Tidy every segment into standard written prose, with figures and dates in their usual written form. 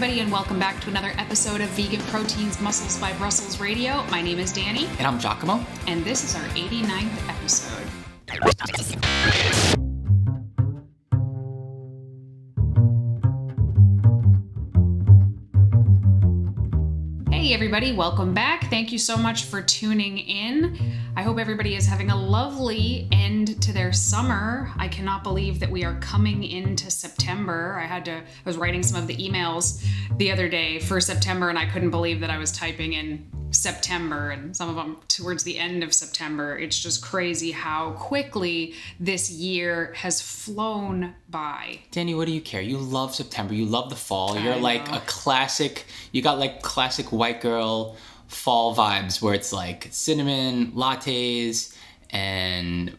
everybody, and welcome back to another episode of Vegan Proteins Muscles by Brussels Radio. My name is Danny. And I'm Giacomo. And this is our 89th episode. Hey everybody, welcome back. Thank you so much for tuning in. I hope everybody is having a lovely end to their summer. I cannot believe that we are coming into September. I was writing some of the emails the other day for September, and I couldn't believe that I was typing in September and some of them towards the end of September. It's just crazy how quickly this year has flown by. Danny, what do you care? You love September. You love the fall. You're like a classic, you got like classic white girl fall vibes where it's like cinnamon lattes and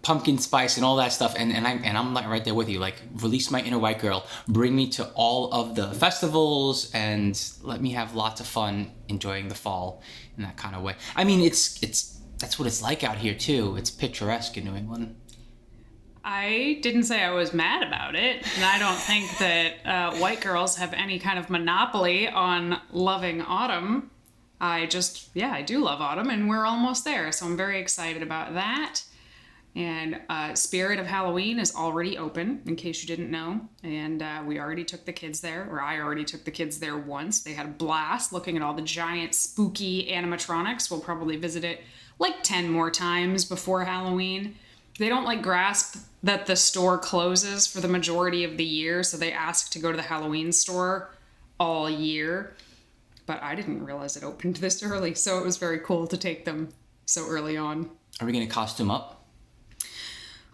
pumpkin spice and all that stuff, and I'm like right there with you. Like, release my inner white girl, bring me to all of the festivals, and let me have lots of fun enjoying the fall in that kind of way. I mean, it's that's what it's like out here too. It's picturesque in New England. I didn't say I was mad about it, and I don't think that white girls have any kind of monopoly on loving autumn. I do love autumn, and we're almost there, so I'm very excited about that. And Spirit of Halloween is already open, in case you didn't know. And we already took the kids there, or I already took the kids there once. They had a blast looking at all the giant spooky animatronics. We'll probably visit it like 10 more times before Halloween. They don't grasp that the store closes for the majority of the year, so they ask to go to the Halloween store all year. But I didn't realize it opened this early, so it was very cool to take them so early on. Are we going to costume up?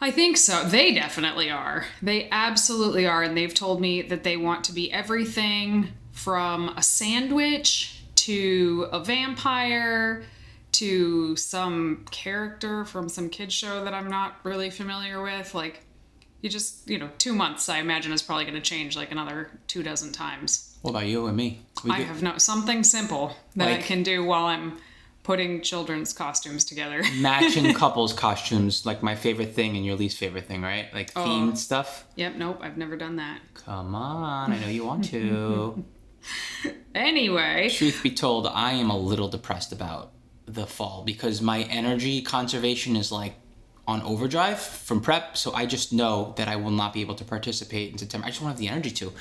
I think so. They definitely are. They absolutely are. And they've told me that they want to be everything from a sandwich to a vampire to some character from some kid show that I'm not really familiar with. 2 months, I imagine, is probably going to change another 24 times. What about you and me? I have something simple that I can do while I'm putting children's costumes together. Matching couples costumes, like my favorite thing and your least favorite thing, right? Like themed stuff. Yep, nope, I've never done that. Come on, I know you want to. Anyway. Truth be told, I am a little depressed about the fall because my energy conservation is on overdrive from prep, so I just know that I will not be able to participate in September. I just won't have the energy to,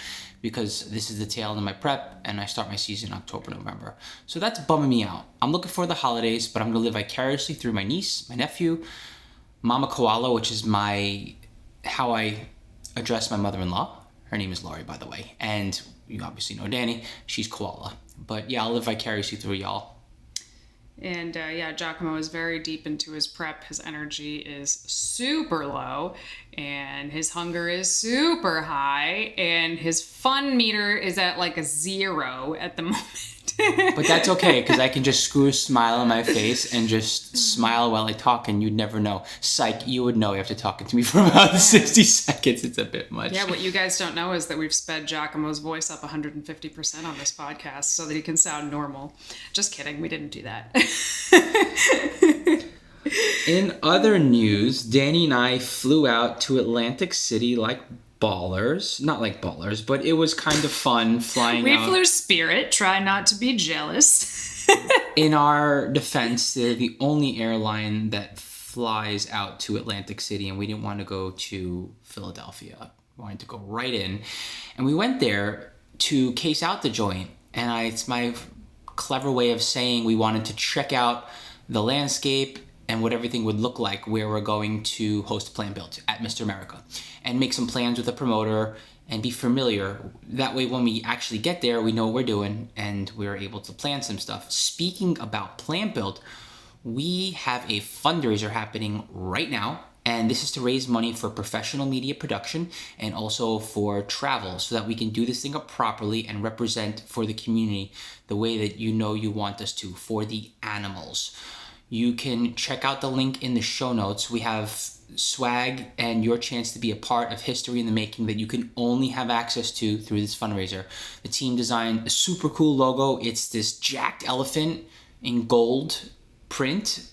because this is the tail end of my prep and I start my season in October, November. So that's bumming me out. I'm looking for the holidays, but I'm gonna live vicariously through my niece, my nephew, Mama Koala, which is how I address my mother-in-law. Her name is Laurie, by the way. And you obviously know Danny, she's Koala. But yeah, I'll live vicariously through y'all. And Giacomo is very deep into his prep. His energy is super low, and his hunger is super high, and his fun meter is at a 0 at the moment. But that's okay, because I can just screw a smile on my face and just smile while I talk, and you'd never know. Psych, you would know after talking to me for about 60 seconds. It's a bit much. Yeah, what you guys don't know is that we've sped Giacomo's voice up 150% on this podcast so that he can sound normal. Just kidding, we didn't do that. In other news, Danny and I flew out to Atlantic City like ballers. Not like ballers, but it was kind of fun flying out. We flew Spirit, try not to be jealous. In our defense, they're the only airline that flies out to Atlantic City, and we didn't want to go to Philadelphia. We wanted to go right in. And we went there to case out the joint, and it's my clever way of saying we wanted to check out the landscape and what everything would look like where we're going to host Plan Built at Mr. America, and make some plans with the promoter and be familiar. That way, when we actually get there, we know what we're doing and we're able to plan some stuff. Speaking about Plan Built, we have a fundraiser happening right now, and this is to raise money for professional media production and also for travel, so that we can do this thing up properly and represent for the community the way that you want us to, for the animals. You can check out the link in the show notes. We have swag and your chance to be a part of history in the making that you can only have access to through this fundraiser. The team designed a super cool logo. It's this jacked elephant in gold print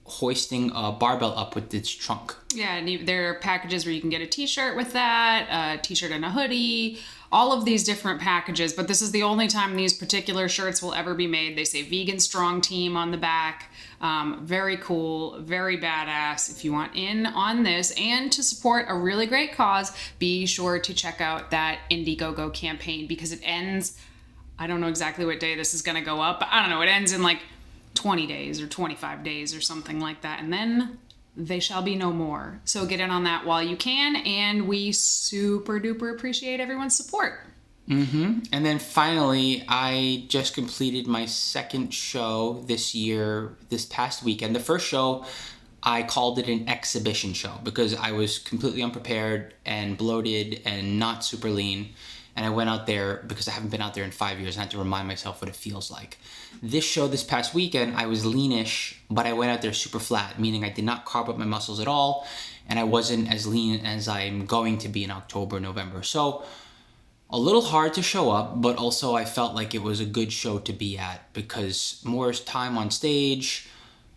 hoisting a barbell up with its trunk. Yeah, and there are packages where you can get a t-shirt with that, a t-shirt and a hoodie, all of these different packages, but this is the only time these particular shirts will ever be made. They say Vegan Strong Team on the back. Very cool, very badass. If you want in on this and to support a really great cause, be sure to check out that Indiegogo campaign because it ends, I don't know exactly what day this is going to go up, but I don't know, it ends in like 20 days or 25 days or something like that. And then they shall be no more. So get in on that while you can. And we super duper appreciate everyone's support. And then finally, I just completed my second show this year, this past weekend. The first show, I called it an exhibition show because I was completely unprepared and bloated and not super lean. And I went out there because I haven't been out there in 5 years and I had to remind myself what it feels like. This show this past weekend, I was leanish, but I went out there super flat, meaning I did not carb up my muscles at all, and I wasn't as lean as I'm going to be in October, November. So a little hard to show up, but also I felt like it was a good show to be at because more time on stage,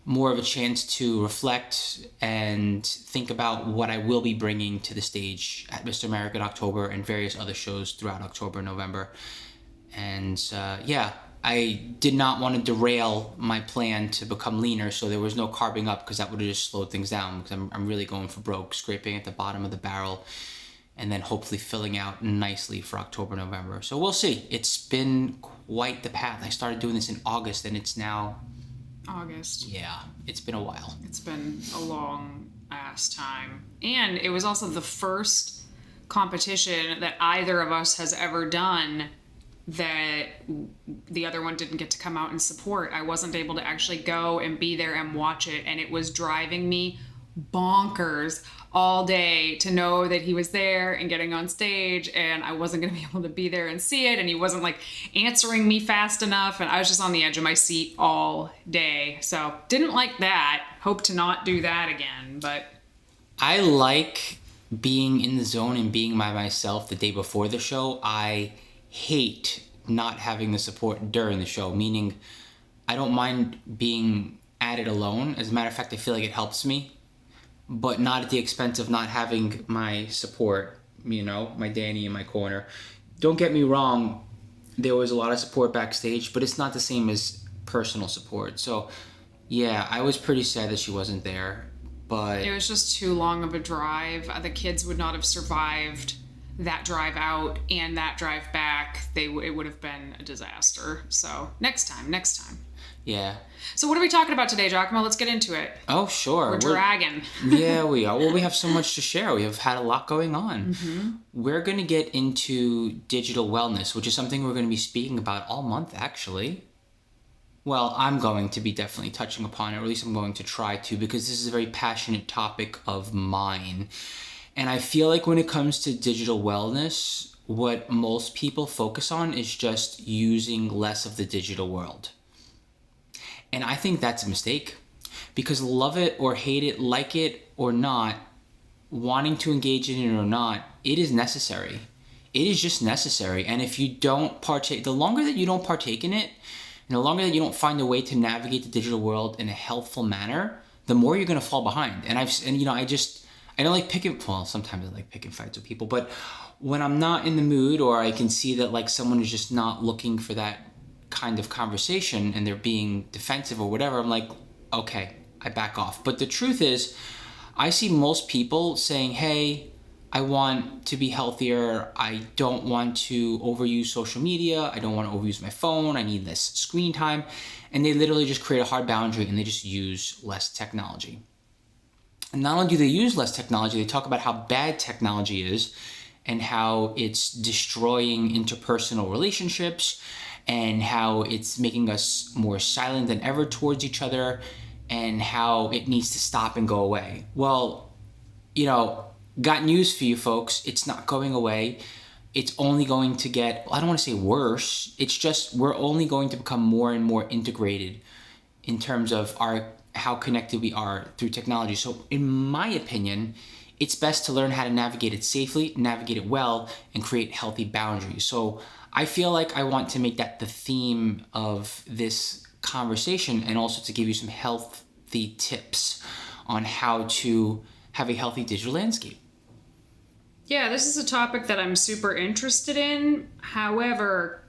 more of a chance to reflect and think about what I will be bringing to the stage at Mr. America in October and various other shows throughout October and November. And I did not want to derail my plan to become leaner, so there was no carbing up because that would have just slowed things down because I'm really going for broke, scraping at the bottom of the barrel and then hopefully filling out nicely for October, November. So we'll see. It's been quite the path. I started doing this in August and it's now... August. Yeah, it's been a while. It's been a long ass time. And it was also the first competition that either of us has ever done that the other one didn't get to come out and support. I wasn't able to actually go and be there and watch it, and it was driving me bonkers all day to know that he was there and getting on stage and I wasn't going to be able to be there and see it, and he wasn't like answering me fast enough, and I was just on the edge of my seat all day. So didn't like that. Hope to not do that again. But I like being in the zone and being by myself the day before the show. I hate not having the support during the show, meaning I don't mind being at it alone. As a matter of fact, I feel like it helps me, but not at the expense of not having my support, my Danny in my corner. Don't get me wrong, there was a lot of support backstage, but it's not the same as personal support. So yeah, I was pretty sad that she wasn't there, but it was just too long of a drive. The kids would not have survived that drive out and that drive back. It would have been a disaster. So next time. Yeah. So what are we talking about today, Giacomo? Let's get into it. Oh, sure. We're dragging. Yeah, we are. Well, we have so much to share. We have had a lot going on. Mm-hmm. We're going to get into digital wellness, which is something we're going to be speaking about all month, actually. Well, I'm going to be definitely touching upon it, or at least I'm going to try to, because this is a very passionate topic of mine. And I feel like when it comes to digital wellness, what most people focus on is just using less of the digital world. And I think that's a mistake, because love it or hate it, like it or not, wanting to engage in it or not, it is necessary. It is just necessary. And if you don't partake, the longer that you don't partake in it, and the longer that you don't find a way to navigate the digital world in a healthful manner, the more you're going to fall behind. And I don't like sometimes I like picking fights with people, but when I'm not in the mood, or I can see that like someone is just not looking for that kind of conversation and they're being defensive or whatever, I'm like, okay, I back off. But the truth is, I see most people saying, hey, I want to be healthier. I don't want to overuse social media. I don't want to overuse my phone. I need less screen time. And they literally just create a hard boundary and they just use less technology. And not only do they use less technology, they talk about how bad technology is and how it's destroying interpersonal relationships and how it's making us more silent than ever towards each other and how it needs to stop and go away. Well, got news for you folks. It's not going away. It's only going to get, I don't want to say worse. It's just we're only going to become more and more integrated in terms of how connected we are through technology. So in my opinion, it's best to learn how to navigate it safely, navigate it well, and create healthy boundaries. So I feel like I want to make that the theme of this conversation, and also to give you some healthy tips on how to have a healthy digital landscape. Yeah, this is a topic that I'm super interested in. However,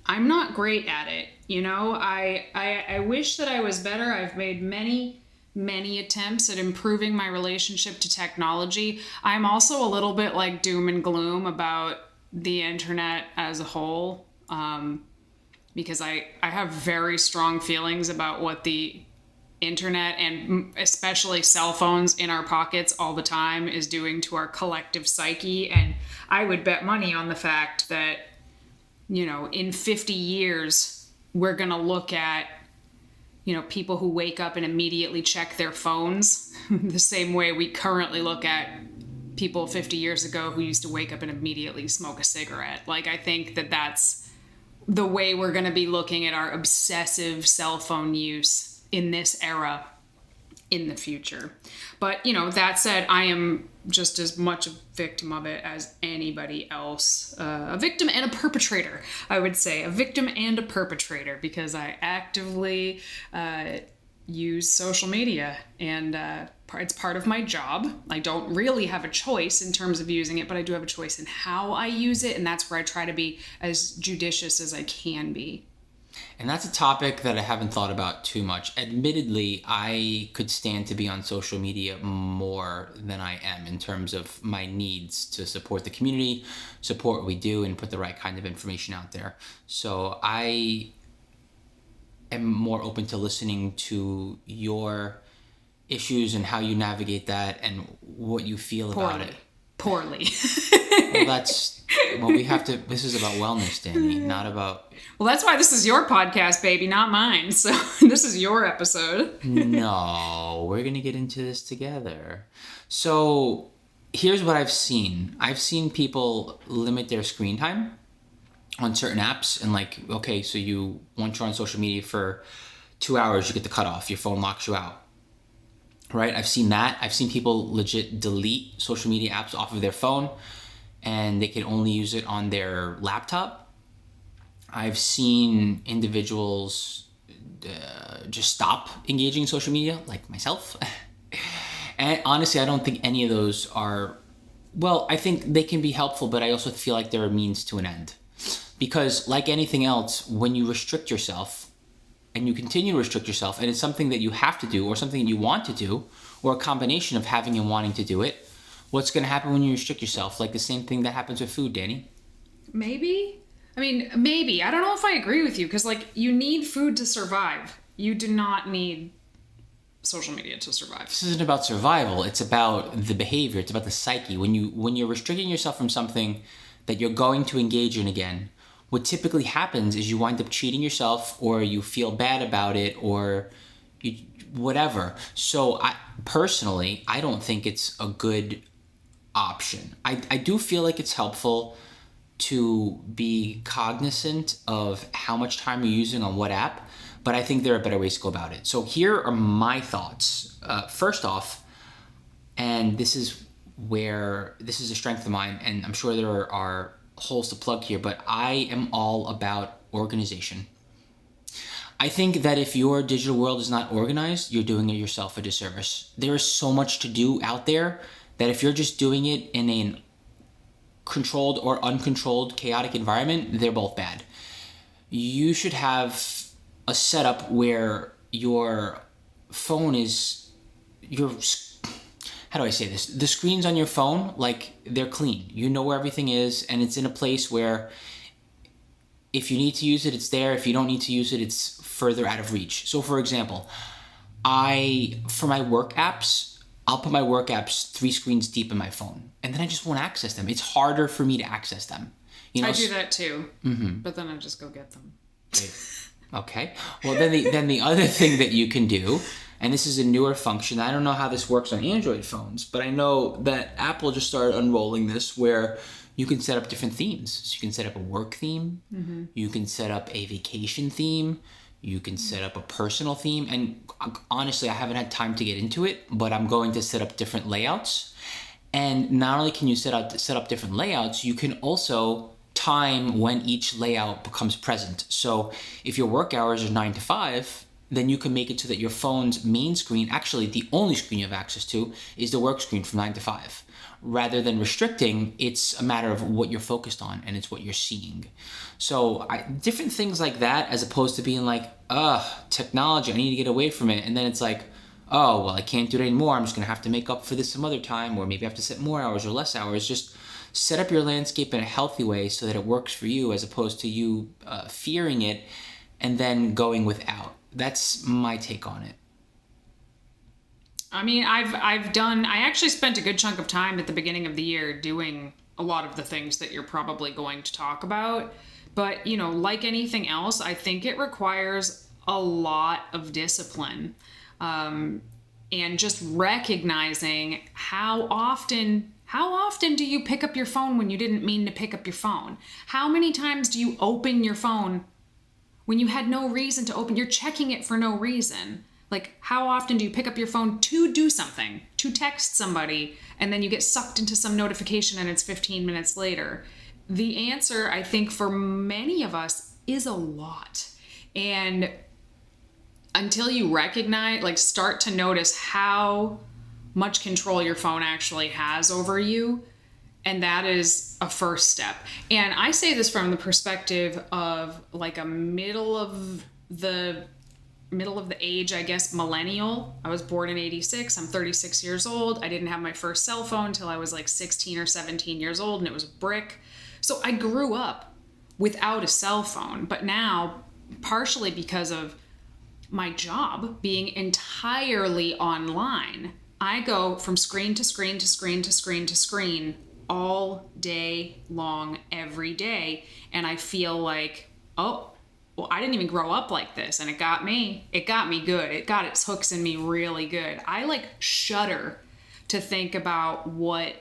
I'm not great at it. You know, I wish that I was better. I've made many attempts at improving my relationship to technology. I'm also a little bit like doom and gloom about the internet as a whole, because I have very strong feelings about what the internet and especially cell phones in our pockets all the time is doing to our collective psyche. And I would bet money on the fact that, you know, in 50 years, we're going to look at, you know, people who wake up and immediately check their phones the same way we currently look at people 50 years ago who used to wake up and immediately smoke a cigarette. Like, I think that that's the way we're going to be looking at our obsessive cell phone use in this era in the future. But, you know, that said, I am just as much a victim of it as anybody else. A victim and a perpetrator, I would say. A victim and a perpetrator, because I actively use social media, and it's part of my job. I don't really have a choice in terms of using it, but I do have a choice in how I use it, and that's where I try to be as judicious as I can be. And that's a topic that I haven't thought about too much. Admittedly, I could stand to be on social media more than I am in terms of my needs to support the community, support what we do, and put the right kind of information out there. So I am more open to listening to your issues and how you navigate that and what you feel about it. Poorly. Well, we have to, this is about wellness, Danny, not about... Well, that's why this is your podcast, baby, not mine. So this is your episode. No, we're going to get into this together. So here's what I've seen. I've seen people limit their screen time on certain apps, and like, okay, so once you're on social media for 2 hours, you get the cutoff. Your phone locks you out. Right? I've seen that. I've seen people legit delete social media apps off of their phone, and they can only use it on their laptop. I've seen individuals just stop engaging in social media, like myself. And honestly, I don't think any of those are... Well, I think they can be helpful, but I also feel like they're a means to an end. Because like anything else, when you restrict yourself, and you continue to restrict yourself, and it's something that you have to do, or something that you want to do, or a combination of having and wanting to do it, what's going to happen when you restrict yourself? Like the same thing that happens with food, Danny. Maybe. I mean, maybe. I don't know if I agree with you, because, like, you need food to survive. You do not need social media to survive. This isn't about survival. It's about the behavior. It's about the psyche. When you're restricting yourself from something that you're going to engage in again, what typically happens is you wind up cheating yourself, or you feel bad about it, or whatever. So I don't think it's a good option. I do feel like it's helpful to be cognizant of how much time you're using on what app, but I think there are better ways to go about it. So here are my thoughts. First off, and this is a strength of mine, and I'm sure there are holes to plug here, but I am all about organization. I think that if your digital world is not organized, you're doing yourself a disservice. There is so much to do out there that if you're just doing it in a controlled or uncontrolled chaotic environment, they're both bad. You should have a setup where your phone is how do I say this? The screens on your phone, like, they're clean. You know where everything is, and it's in a place where if you need to use it, it's there. If you don't need to use it, it's further out of reach. So, for example, for my work apps, I'll put my work apps 3 screens deep in my phone, and then I just won't access them. It's harder for me to access them. You know, I do that too, but then I just go get them. Okay. Well, then the other thing that you can do, and this is a newer function, I don't know how this works on Android phones, but I know that Apple just started unrolling this, where you can set up different themes. So you can set up a work theme, you can set up a vacation theme, you can set up a personal theme, and honestly, I haven't had time to get into it, but I'm going to set up different layouts. And not only can you set up different layouts, you can also time when each layout becomes present. So if your work hours are 9 to 5, then you can make it so that your phone's main screen, actually the only screen you have access to, is the work screen from 9 to 5. Rather than restricting, it's a matter of what you're focused on and it's what you're seeing. So different things like that, as opposed to being like, technology, I need to get away from it. And then it's like, oh, well, I can't do it anymore. I'm just going to have to make up for this some other time, or maybe I have to set more hours or less hours. Just set up your landscape in a healthy way so that it works for you, as opposed to you fearing it and then going without. That's my take on it. I mean, I actually spent a good chunk of time at the beginning of the year doing a lot of the things that you're probably going to talk about. But, like anything else, I think it requires a lot of discipline. And just recognizing how often do you pick up your phone when you didn't mean to pick up your phone? How many times do you open your phone when you had no reason to open? You're checking it for no reason. Like, how often do you pick up your phone to do something, to text somebody, and then you get sucked into some notification and it's 15 minutes later? The answer, I think, for many of us is a lot. And until you recognize, start to notice how much control your phone actually has over you, and that is a first step. And I say this from the perspective of a middle of the age, I guess, millennial. I was born in 86. I'm 36 years old. I didn't have my first cell phone until I was 16 or 17 years old, and it was a brick. So I grew up without a cell phone. But now, partially because of my job being entirely online, I go from screen to screen to screen to screen to screen all day long, every day. And I feel like, oh, well, I didn't even grow up like this, and it got me good. It got its hooks in me really good. I shudder to think about what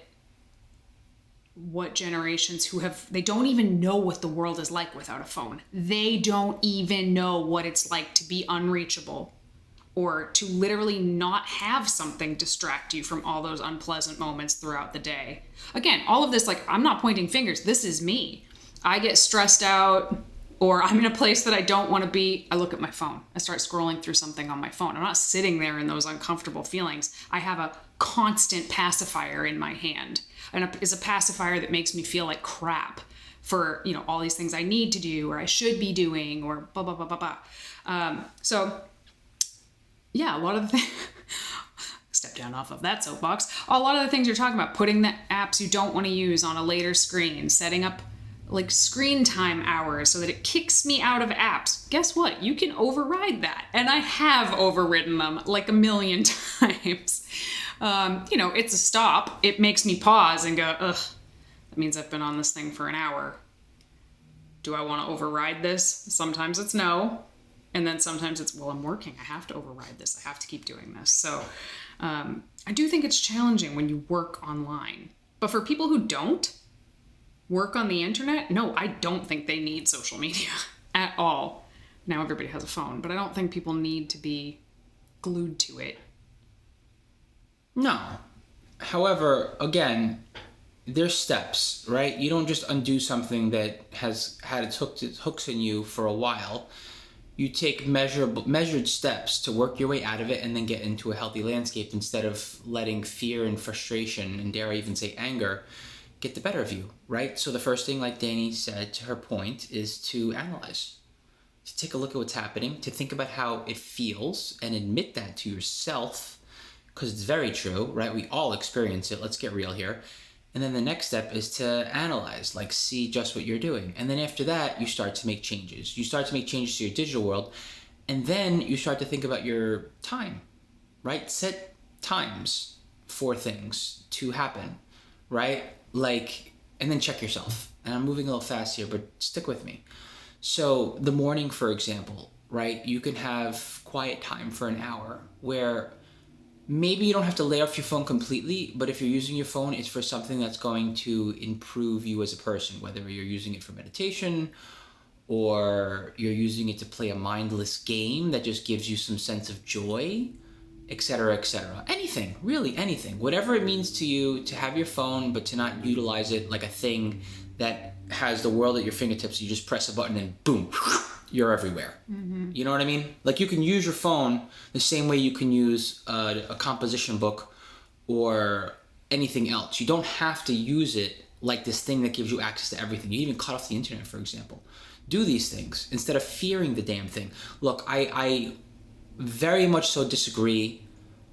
generations they don't even know what the world is like without a phone. They don't even know what it's like to be unreachable, or to literally not have something distract you from all those unpleasant moments throughout the day. Again, all of this, I'm not pointing fingers. This is me. I get stressed out, or I'm in a place that I don't want to be. I look at my phone. I start scrolling through something on my phone. I'm not sitting there in those uncomfortable feelings. I have a constant pacifier in my hand. And it's a pacifier that makes me feel like crap for, all these things I need to do, or I should be doing, or blah, blah, blah, blah, blah. So yeah, a lot of the things, step down off of that soapbox. A lot of the things you're talking about, putting the apps you don't want to use on a later screen, setting up screen time hours so that it kicks me out of apps. Guess what? You can override that. And I have overridden them a million times. It's a stop. It makes me pause and go, ugh, that means I've been on this thing for an hour. Do I want to override this? Sometimes it's no. And then sometimes it's, well, I'm working. I have to override this. I have to keep doing this. So I do think it's challenging when you work online. But for people who don't work on the internet, no, I don't think they need social media at all. Now everybody has a phone, but I don't think people need to be glued to it. No. However, again, there's steps, right? You don't just undo something that has had its hooks in you for a while. You take measured steps to work your way out of it and then get into a healthy landscape, instead of letting fear and frustration, and dare I even say anger, get the better of you, right? So the first thing, like Danny said to her point, is to analyze, to take a look at what's happening, to think about how it feels and admit that to yourself, because it's very true, right? We all experience it. Let's get real here. And then the next step is to analyze, see just what you're doing. And then after that, you start to make changes. You start to make changes to your digital world. And then you start to think about your time, right? Set times for things to happen, right? And then check yourself. And I'm moving a little fast here, but stick with me. So the morning, for example, right? You can have quiet time for an hour where maybe you don't have to lay off your phone completely, but if you're using your phone, it's for something that's going to improve you as a person, whether you're using it for meditation or you're using it to play a mindless game that just gives you some sense of joy, etc., etc. Anything, really anything. Whatever it means to you to have your phone, but to not utilize it like a thing that has the world at your fingertips. You just press a button and boom, you're everywhere. You know what I mean? Like you can use your phone the same way you can use a composition book or anything else. You don't have to use it like this thing that gives you access to everything. You even cut off the internet, for example. Do these things instead of fearing the damn thing. Look, I very much so disagree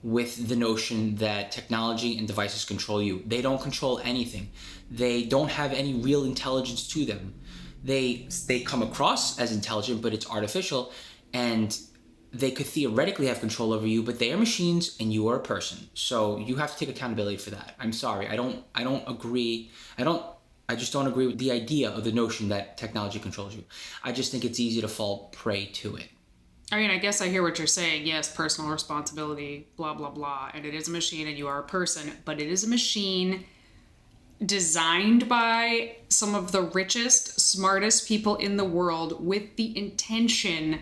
with the notion that technology and devices control you. They don't control anything. They don't have any real intelligence to them. They come across as intelligent, but it's artificial, and they could theoretically have control over you, but they are machines and you are a person. So you have to take accountability for that. I'm sorry. I don't agree. I just don't agree with the idea of the notion that technology controls you. I just think it's easy to fall prey to it. I mean, I guess I hear what you're saying. Yes, personal responsibility, blah, blah, blah. And it is a machine and you are a person, but it is a machine designed by some of the richest, smartest people in the world with the intention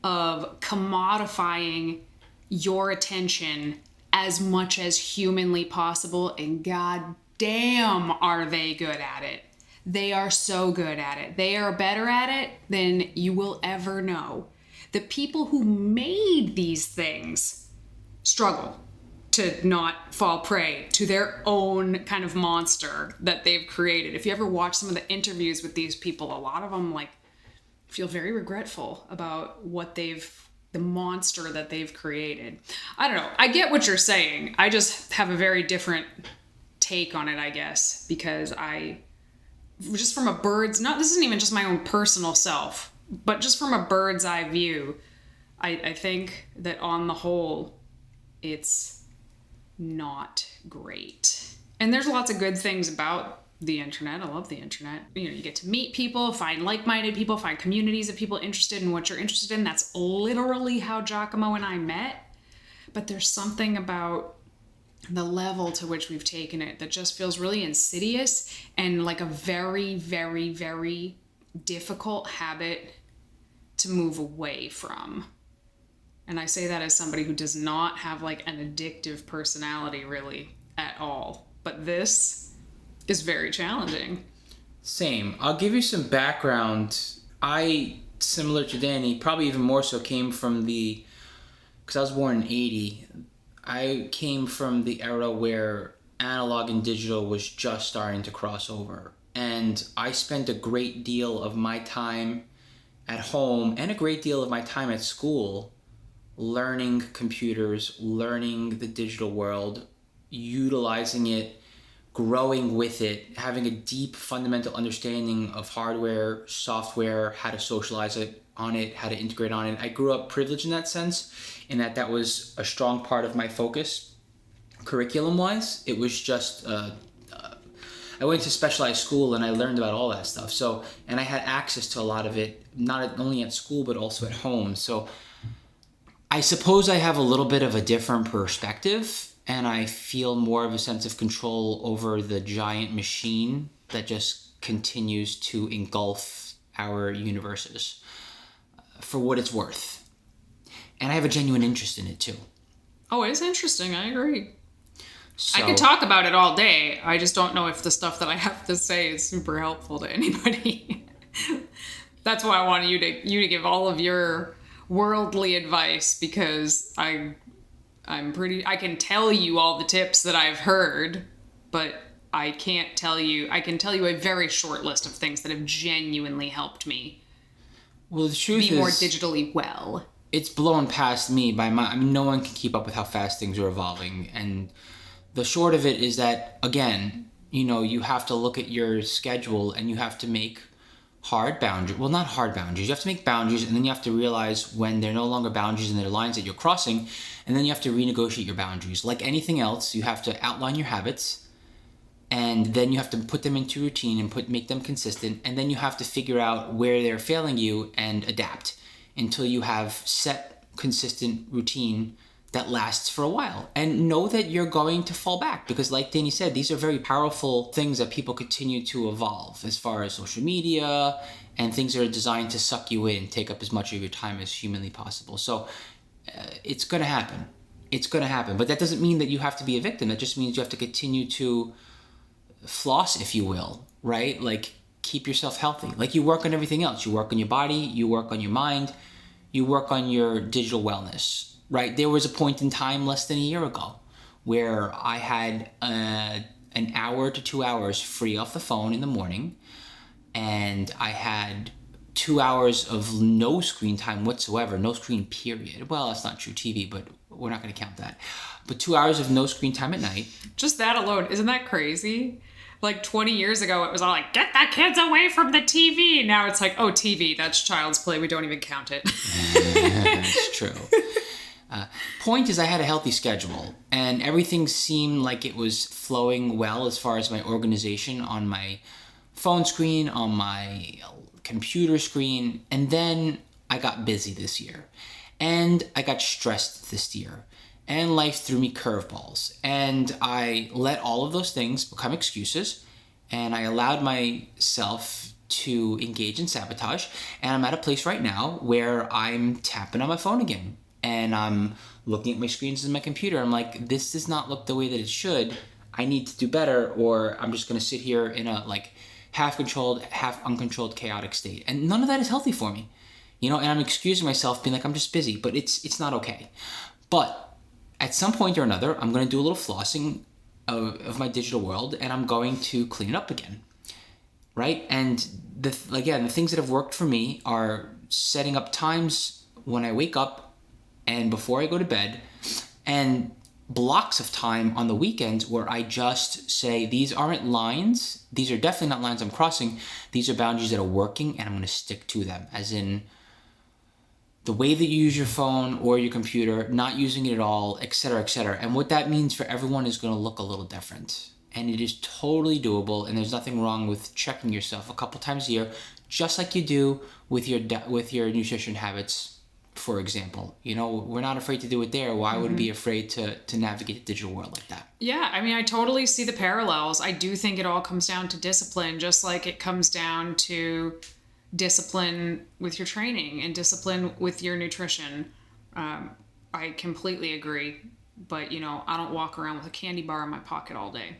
of commodifying your attention as much as humanly possible. And god damn, are they good at it. They are so good at it. They are better at it than you will ever know. The people who made these things struggle to not fall prey to their own kind of monster that they've created. If you ever watch some of the interviews with these people, a lot of them like feel very regretful about the monster that they've created. I don't know. I get what you're saying. I just have a very different take on it, I guess, because just from a this isn't even just my own personal self, but just from a bird's eye view, I think that on the whole, it's not great. And there's lots of good things about the internet. I love the internet. You get to meet people, find like-minded people, find communities of people interested in what you're interested in. That's literally how Giacomo and I met. But there's something about the level to which we've taken it that just feels really insidious and like a very, very, very difficult habit to move away from. And I say that as somebody who does not have like an addictive personality really at all. But this is very challenging. Same. I'll give you some background. I, similar to Danny, probably even more so came from because I was born in 80, I came from the era where analog and digital was just starting to cross over. And I spent a great deal of my time at home and a great deal of my time at school learning computers, learning the digital world, utilizing it, growing with it, having a deep fundamental understanding of hardware, software, how to socialize it on it, how to integrate on it. I grew up privileged in that sense, in that was a strong part of my focus curriculum-wise. It was just, I went to specialized school and I learned about all that stuff. So, and I had access to a lot of it, not only at school, but also at home. So I suppose I have a little bit of a different perspective, and I feel more of a sense of control over the giant machine that just continues to engulf our universes, for what it's worth. And I have a genuine interest in it too. Oh, it's interesting. I agree. So, I could talk about it all day. I just don't know if the stuff that I have to say is super helpful to anybody. That's why I wanted you to give all of your worldly advice, because I can tell you all the tips that I've heard, but I can't tell you. I can tell you a very short list of things that have genuinely helped me. Well, the truth is, be more digitally well. It's blown past me by no one can keep up with how fast things are evolving. And the short of it is that, again, you have to look at your schedule and you have to make hard boundaries. Well, not hard boundaries. You have to make boundaries, and then you have to realize when they're no longer boundaries and they're lines that you're crossing, and then you have to renegotiate your boundaries. Like anything else, you have to outline your habits, and then you have to put them into routine and make them consistent, and then you have to figure out where they're failing you and adapt until you have set, consistent routine that lasts for a while. And know that you're going to fall back, because like Danny said, these are very powerful things that people continue to evolve as far as social media and things that are designed to suck you in, take up as much of your time as humanly possible. So it's going to happen. It's going to happen. But that doesn't mean that you have to be a victim. That just means you have to continue to floss, if you will, right? Like keep yourself healthy. Like you work on everything else. You work on your body, you work on your mind, you work on your digital wellness, right? There was a point in time less than a year ago where I had an hour to 2 hours free off the phone in the morning, and I had 2 hours of no screen time whatsoever, no screen period. Well, that's not true TV, but we're not going to count that. But 2 hours of no screen time at night. Just that alone, isn't that crazy? Like 20 years ago, it was all like, get the kids away from the TV. Now it's like, oh, TV, that's child's play. We don't even count it. It's true. Point is, I had a healthy schedule, and everything seemed like it was flowing well as far as my organization on my phone screen, on my computer screen, and then I got busy this year, and I got stressed this year, and life threw me curveballs, and I let all of those things become excuses, and I allowed myself to engage in sabotage, and I'm at a place right now where I'm tapping on my phone again, and I'm looking at my screens in my computer. I'm like, this does not look the way that it should. I need to do better, or I'm just going to sit here in a like half controlled, half uncontrolled, chaotic state. And none of that is healthy for me, and I'm excusing myself, being like, I'm just busy, but it's not okay. But at some point or another, I'm going to do a little flossing of my digital world, and I'm going to clean it up again, right? And the things that have worked for me are setting up times when I wake up and before I go to bed, and blocks of time on the weekends where I just say, these aren't lines. These are definitely not lines I'm crossing. These are boundaries that are working, and I'm going to stick to them. As in the way that you use your phone or your computer, not using it at all, etc., etc. And what that means for everyone is going to look a little different. And it is totally doable, and there's nothing wrong with checking yourself a couple times a year, just like you do with your nutrition habits. For example, we're not afraid to do it there. Why would we be afraid to navigate the digital world like that? Yeah, I mean, I totally see the parallels. I do think it all comes down to discipline, just like it comes down to discipline with your training and discipline with your nutrition. I completely agree. But, I don't walk around with a candy bar in my pocket all day.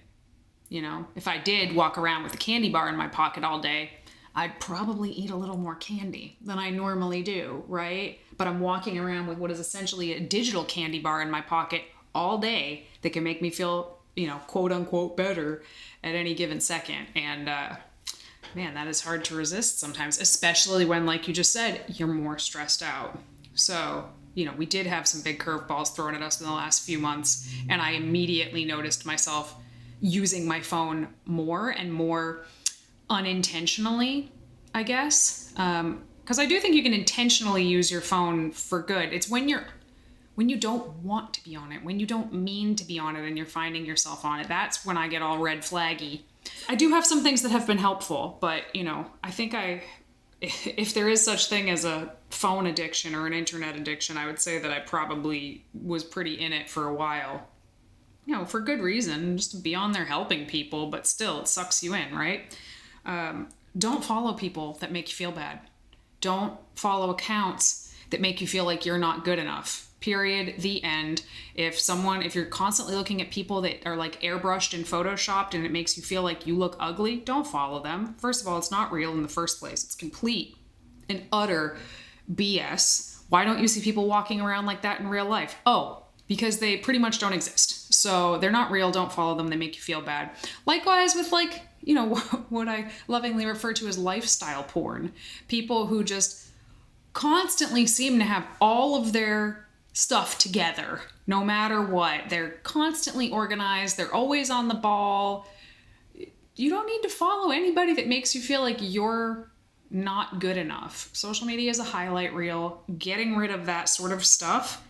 If I did walk around with a candy bar in my pocket all day, I'd probably eat a little more candy than I normally do, right? But I'm walking around with what is essentially a digital candy bar in my pocket all day that can make me feel, quote unquote better at any given second. And man, that is hard to resist sometimes, especially when, like you just said, you're more stressed out. So, we did have some big curveballs thrown at us in the last few months, and I immediately noticed myself using my phone more and more unintentionally, I guess, because I do think you can intentionally use your phone for good. It's when you don't want to be on it, when you don't mean to be on it, and you're finding yourself on it. That's when I get all red flaggy. I do have some things that have been helpful, but I think if there is such thing as a phone addiction or an internet addiction, I would say that I probably was pretty in it for a while. For good reason, just to be on there helping people, but still, it sucks you in, right? Don't follow people that make you feel bad. Don't follow accounts that make you feel like you're not good enough. Period. The end. If you're constantly looking at people that are like airbrushed and photoshopped and it makes you feel like you look ugly, don't follow them. First of all, it's not real in the first place. It's complete and utter BS. Why don't you see people walking around like that in real life? Oh, because they pretty much don't exist. So they're not real. Don't follow them. They make you feel bad. Likewise with what I lovingly refer to as lifestyle porn. People who just constantly seem to have all of their stuff together, no matter what. They're constantly organized. They're always on the ball. You don't need to follow anybody that makes you feel like you're not good enough. Social media is a highlight reel. Getting rid of that sort of stuff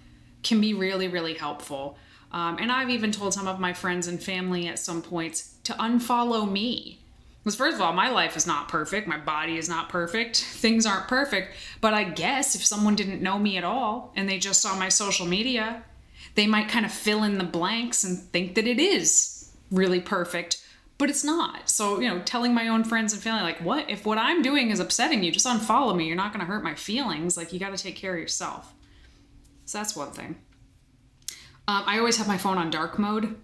can be really, really helpful. And I've even told some of my friends and family at some points to unfollow me. Because first of all, my life is not perfect. My body is not perfect. Things aren't perfect. But I guess if someone didn't know me at all and they just saw my social media, they might kind of fill in the blanks and think that it is really perfect, but it's not. So, telling my own friends and family, like, what? If what I'm doing is upsetting you, just unfollow me. You're not going to hurt my feelings. Like, you got to take care of yourself. So that's one thing. I always have my phone on dark mode.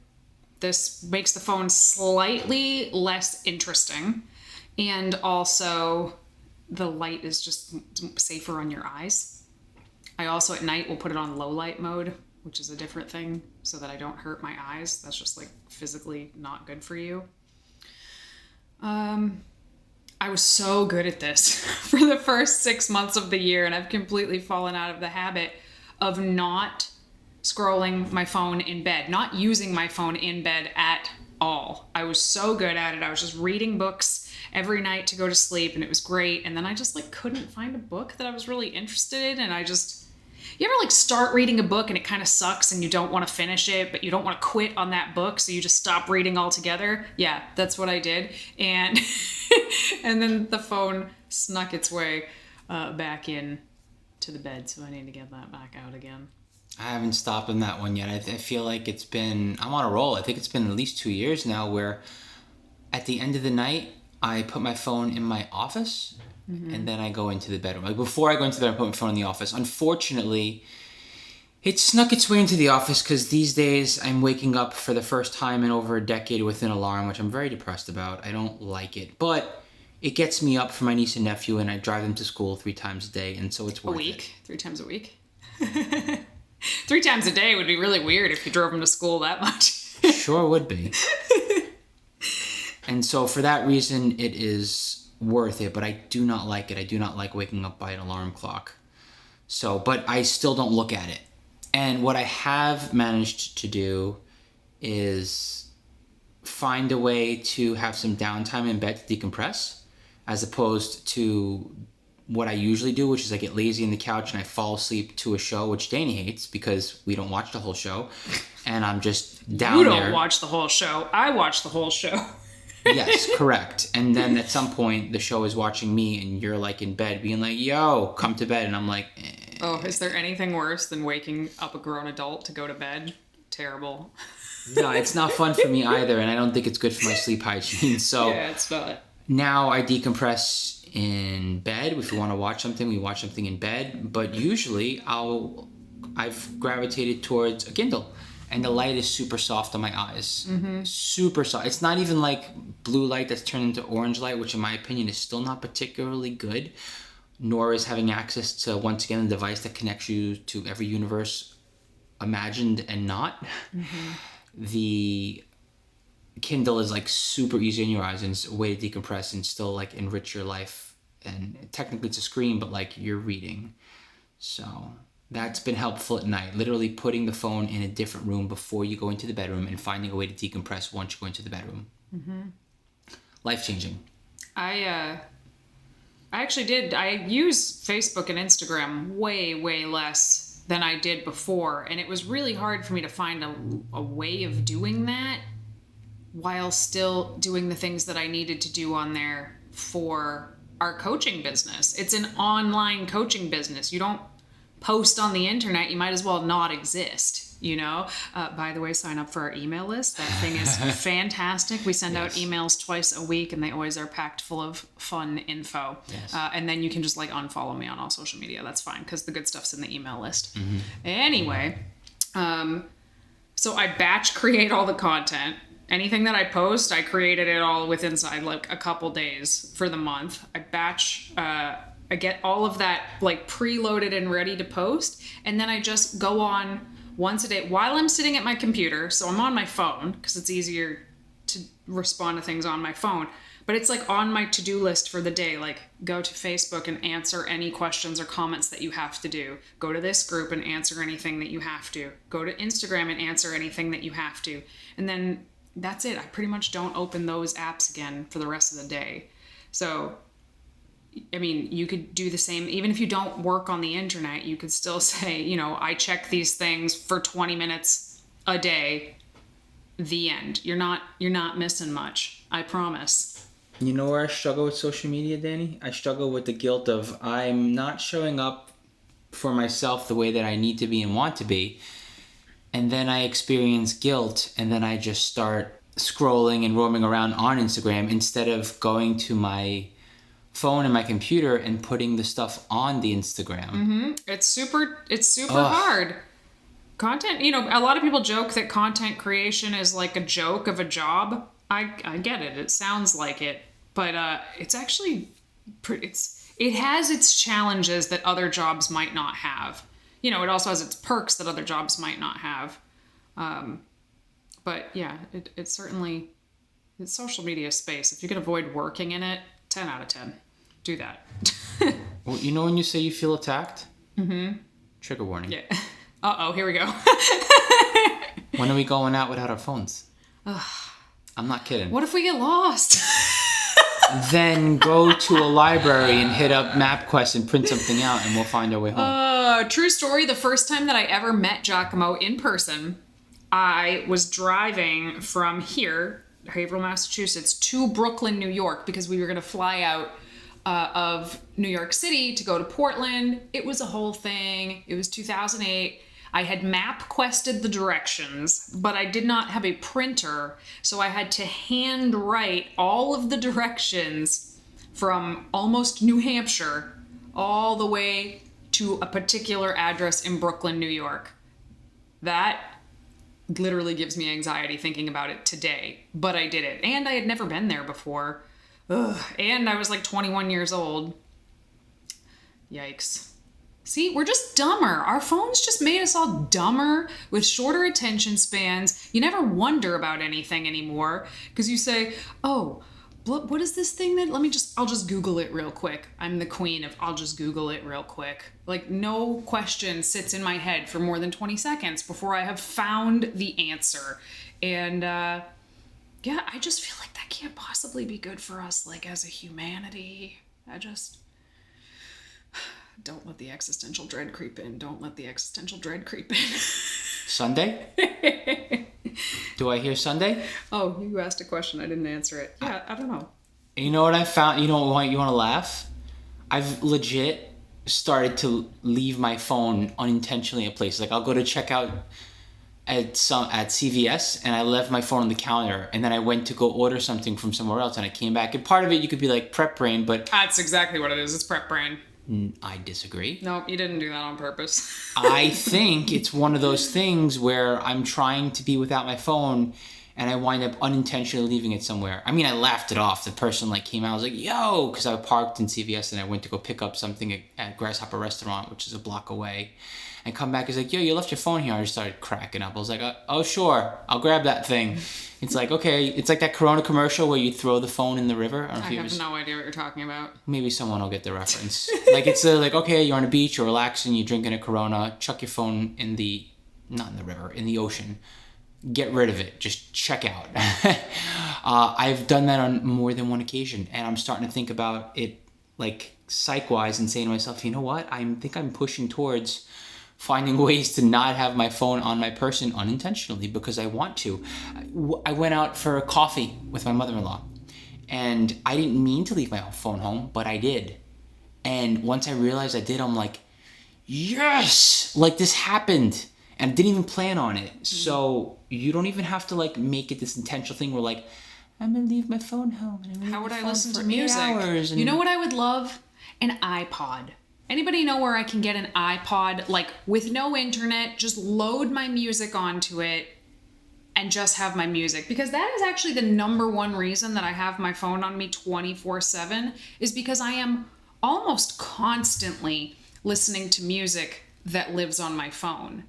This makes the phone slightly less interesting. And also, the light is just safer on your eyes. I also at night will put it on low light mode, which is a different thing, so that I don't hurt my eyes. That's just like physically not good for you. I was so good at this for the first 6 months of the year, and I've completely fallen out of the habit of not scrolling my phone in bed, not using my phone in bed at all. I was so good at it. I was just reading books every night to go to sleep, and it was great. And then I just like couldn't find a book that I was really interested in, and you ever like start reading a book and it kind of sucks and you don't want to finish it, but you don't want to quit on that book, so you just stop reading altogether? Yeah, that's what I did. And and then the phone snuck its way back in to the bed, so I need to get that back out again. I haven't stopped on that one yet. I feel like I'm on a roll. I think it's been at least 2 years now where at the end of the night, I put my phone in my office and then I go into the bedroom. Like before I go into the bedroom, I put my phone in the office. Unfortunately, it snuck its way into the office because these days I'm waking up for the first time in over a decade with an alarm, which I'm very depressed about. I don't like it, but it gets me up for my niece and nephew, and I drive them to school 3 times a day, and so it's worth it. A week? 3 times a week? 3 times a day would be really weird if you drove them to school that much. Sure would be. And so for that reason, it is worth it, but I do not like it. I do not like waking up by an alarm clock. So, but I still don't look at it. And what I have managed to do is find a way to have some downtime in bed to decompress, as opposed to what I usually do, which is I get lazy on the couch and I fall asleep to a show, which Danny hates because we don't watch the whole show. And I'm just down there. You don't watch the whole show. I watch the whole show. Yes, correct. And then at some point, the show is watching me and you're like in bed being like, yo, come to bed. And I'm like, eh. Oh, is there anything worse than waking up a grown adult to go to bed? Terrible. No, it's not fun for me either. And I don't think it's good for my sleep hygiene. So yeah, it's not. Now I decompress in bed. If we want to watch something, we watch something in bed. But usually I've gravitated towards a Kindle. And the light is super soft on my eyes. Mm-hmm. Super soft. It's not even like blue light that's turned into orange light, which in my opinion is still not particularly good. Nor is having access to, once again, a device that connects you to every universe imagined and not. Mm-hmm. The Kindle is like super easy on your eyes and it's a way to decompress and still like enrich your life. And technically it's a screen, but like you're reading. So that's been helpful at night. Literally putting the phone in a different room before you go into the bedroom and finding a way to decompress once you go into the bedroom. Mm-hmm. Life-changing. I actually did. I use Facebook and Instagram way, way less than I did before. And it was really hard for me to find a way of doing that while still doing the things that I needed to do on there for our coaching business. It's an online coaching business. You don't post on the internet, you might as well not exist, you know? By the way, sign up for our email list. That thing is fantastic. We send out emails twice a week and they always are packed full of fun info. Yes. And then you can just like unfollow me on all social media. That's fine because the good stuff's in the email list. Mm-hmm. Anyway, so I batch create all the content. Anything that I post, I created it all within like a couple days for the month. I batch, I get all of that like preloaded and ready to post. And then I just go on once a day while I'm sitting at my computer. So I'm on my phone because it's easier to respond to things on my phone. But it's like on my to-do list for the day, like go to Facebook and answer any questions or comments that you have to do. Go to this group and answer anything that you have to. Go to Instagram and answer anything that you have to. And then that's it. I pretty much don't open those apps again for the rest of the day. So I mean, you could do the same. Even if you don't work on the internet, you could still say, you know, I check these things for 20 minutes a day. The end. You're not missing much. I promise. You know where I struggle with social media, Danny? I struggle with the guilt of I'm not showing up for myself the way that I need to be and want to be. And then I experience guilt and then I just start scrolling and roaming around on Instagram instead of going to my phone and my computer and putting the stuff on the Instagram. Mm-hmm. It's super hard. Content, you know, a lot of people joke that content creation is like a joke of a job. I get it. It sounds like it. But it's actually it has its challenges that other jobs might not have. It also has its perks that other jobs might not have. But yeah, it's certainly it's social media space. If you can avoid working in it, 10 out of 10. Do that. Well, when you say you feel attacked? Mm-hmm. Trigger warning. Yeah. Uh-oh, here we go. When are we going out without our phones? I'm not kidding. What if we get lost? Then go to a library and hit up MapQuest and print something out, and we'll find our way home. True story. The first time that I ever met Giacomo in person, I was driving from here, Haverhill, Massachusetts, to Brooklyn, New York, because we were going to fly out of New York City to go to Portland. It was a whole thing. It was 2008. I had MapQuested the directions, but I did not have a printer, so I had to hand write all of the directions from almost New Hampshire all the way to a particular address in Brooklyn, New York. That literally gives me anxiety thinking about it today, but I did it. And I had never been there before. And I was like 21 years old. Yikes. See, we're just dumber. Our phones just made us all dumber with shorter attention spans. You never wonder about anything anymore because you say, oh, what is this thing that, I'll just Google it real quick. I'm the queen of I'll just Google it real quick. Like no question sits in my head for more than 20 seconds before I have found the answer. And I just feel like that can't possibly be good for us, like as a humanity. Don't let the existential dread creep in. Don't let the existential dread creep in. Sunday? Do I hear Sunday? Oh, you asked a question. I didn't answer it. Yeah, I don't know. You know what I found? You want to laugh? I've legit started to leave my phone unintentionally at places. Like I'll go to check out at CVS and I left my phone on the counter and then I went to go order something from somewhere else and I came back. And part of it you could be like prep brain, but... That's exactly what it is. It's prep brain. I disagree. No, you didn't do that on purpose. I think it's one of those things where I'm trying to be without my phone and I wind up unintentionally leaving it somewhere. I mean, I laughed it off. The person came out, I was like, yo, because I parked in CVS and I went to go pick up something at Grasshopper Restaurant, which is a block away. And come back, he's like, yo, you left your phone here. I just started cracking up. I was like, oh, sure, I'll grab that thing. It's like, okay, it's like that Corona commercial where you throw the phone in the river. I have no idea what you're talking about. Maybe someone will get the reference. It's okay, you're on a beach, you're relaxing, you're drinking a Corona, chuck your phone not in the river, in the ocean. Get rid of it. Just check out. I've done that on more than one occasion, and I'm starting to think about it psych-wise and saying to myself, you know what? I think I'm pushing towards finding ways to not have my phone on my person unintentionally because I want to. I went out for a coffee with my mother-in-law and I didn't mean to leave my phone home, but I did. And once I realized I did, I'm like, yes, this happened. And I didn't even plan on it. Mm-hmm. So you don't even have to make it this intentional thing where I'm going to leave my phone home. How would I listen to music? You know what I would love? An iPod. Anybody know where I can get an iPod, with no internet, just load my music onto it and just have my music? Because that is actually the number one reason that I have my phone on me 24/7 is because I am almost constantly listening to music that lives on my phone.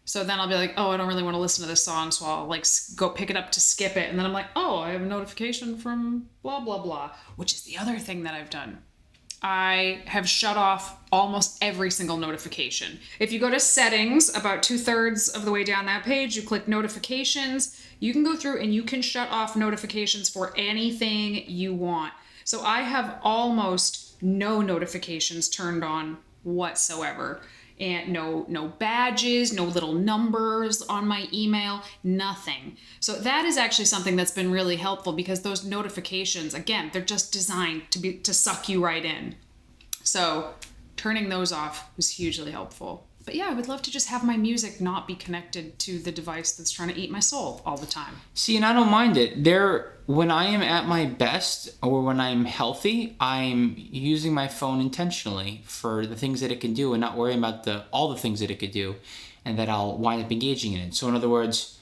So then I'll be like, oh, I don't really want to listen to this song, so I'll go pick it up to skip it. And then I'm like, oh, I have a notification from blah, blah, blah, which is the other thing that I've done. I have shut off almost every single notification. If you go to settings, about 2/3 of the way down that page, you click notifications, you can go through and you can shut off notifications for anything you want. So I have almost no notifications turned on whatsoever. And no badges, no little numbers on my email, nothing. So that is actually something that's been really helpful because those notifications, again, they're just designed to suck you right in. So turning those off was hugely helpful. But yeah, I would love to just have my music not be connected to the device that's trying to eat my soul all the time. See, and I don't mind it. When I am at my best or when I'm healthy, I'm using my phone intentionally for the things that it can do and not worrying about all the things that it could do and that I'll wind up engaging in it. So in other words,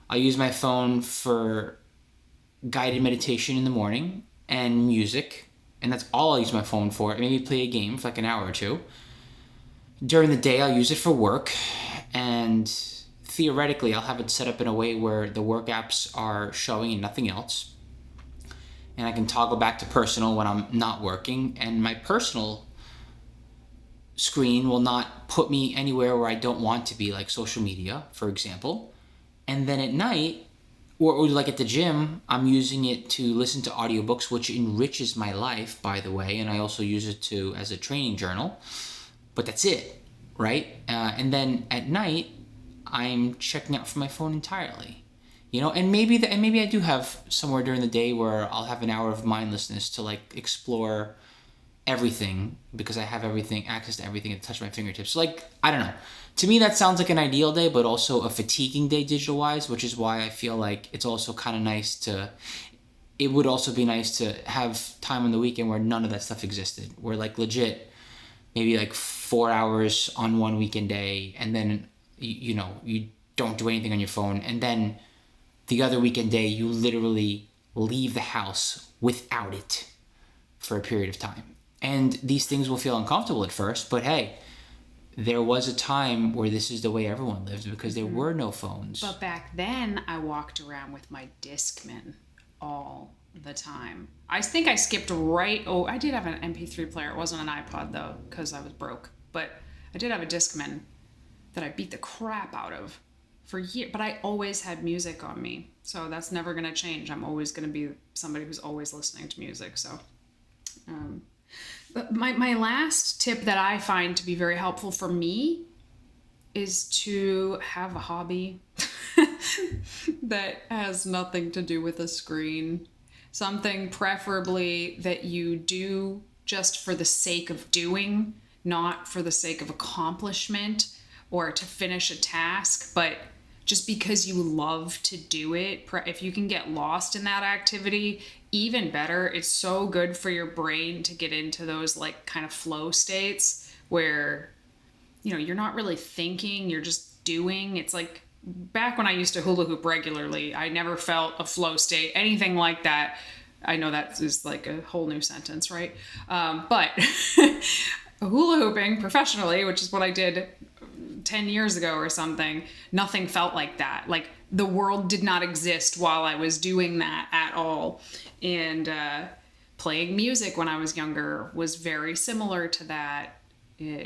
I use my phone for guided meditation in the morning and music, and that's all I'll use my phone for. Maybe play a game for like an hour or two. During the day, I'll use it for work, and theoretically, I'll have it set up in a way where the work apps are showing and nothing else. And I can toggle back to personal when I'm not working, and my personal screen will not put me anywhere where I don't want to be, like social media, for example. And then at night, or like at the gym, I'm using it to listen to audiobooks, which enriches my life, by the way, and I also use it as a training journal. But that's it, right? And then at night, I'm checking out from my phone entirely. And maybe I do have somewhere during the day where I'll have an hour of mindlessness to like explore everything, because I have access to everything at the touch of my fingertips. So like, I don't know. To me, that sounds like an ideal day, but also a fatiguing day digital-wise, which is why I feel like it's also kind of nice it would also be nice to have time on the weekend where none of that stuff existed, where like legit, maybe like 4 hours on one weekend day, and then you don't do anything on your phone, and then the other weekend day you literally leave the house without it for a period of time. And these things will feel uncomfortable at first, but hey, there was a time where this is the way everyone lived, because there were no phones. But back then, I walked around with my Discman all the time. I think I skipped right. Oh, I did have an MP3 player. It wasn't an iPod though, because I was broke. But I did have a Discman that I beat the crap out of for years. But I always had music on me, so that's never gonna change. I'm always gonna be somebody who's always listening to music. So, but my last tip that I find to be very helpful for me is to have a hobby that has nothing to do with a screen. Something preferably that you do just for the sake of doing, not for the sake of accomplishment or to finish a task, but just because you love to do it. If you can get lost in that activity, even better. It's so good for your brain to get into those like kind of flow states where, you're not really thinking, you're just doing. It's like back when I used to hula hoop regularly, I never felt a flow state, anything like that. I know that is like a whole new sentence, right? But hula hooping professionally, which is what I did 10 years ago or something, nothing felt like that. Like the world did not exist while I was doing that at all. And playing music when I was younger was very similar to that.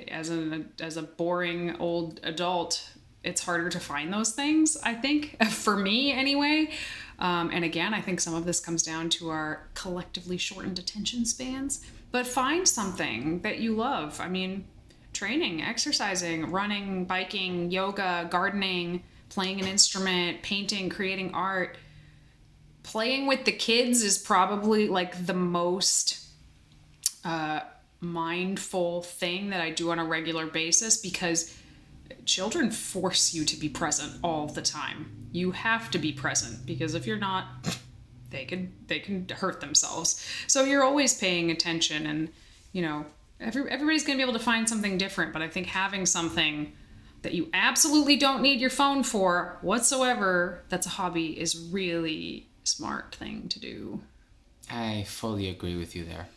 As a boring old adult, it's harder to find those things, I think, for me anyway. And again, I think some of this comes down to our collectively shortened attention spans. But find something that you love. I mean, training, exercising, running, biking, yoga, gardening, playing an instrument, painting, creating art. Playing with the kids is probably like the most mindful thing that I do on a regular basis, because children force you to be present all the time. You have to be present, because if you're not, they can hurt themselves. So you're always paying attention, and everybody's going to be able to find something different. But I think having something that you absolutely don't need your phone for whatsoever, that's a hobby, is really smart thing to do. I fully agree with you there.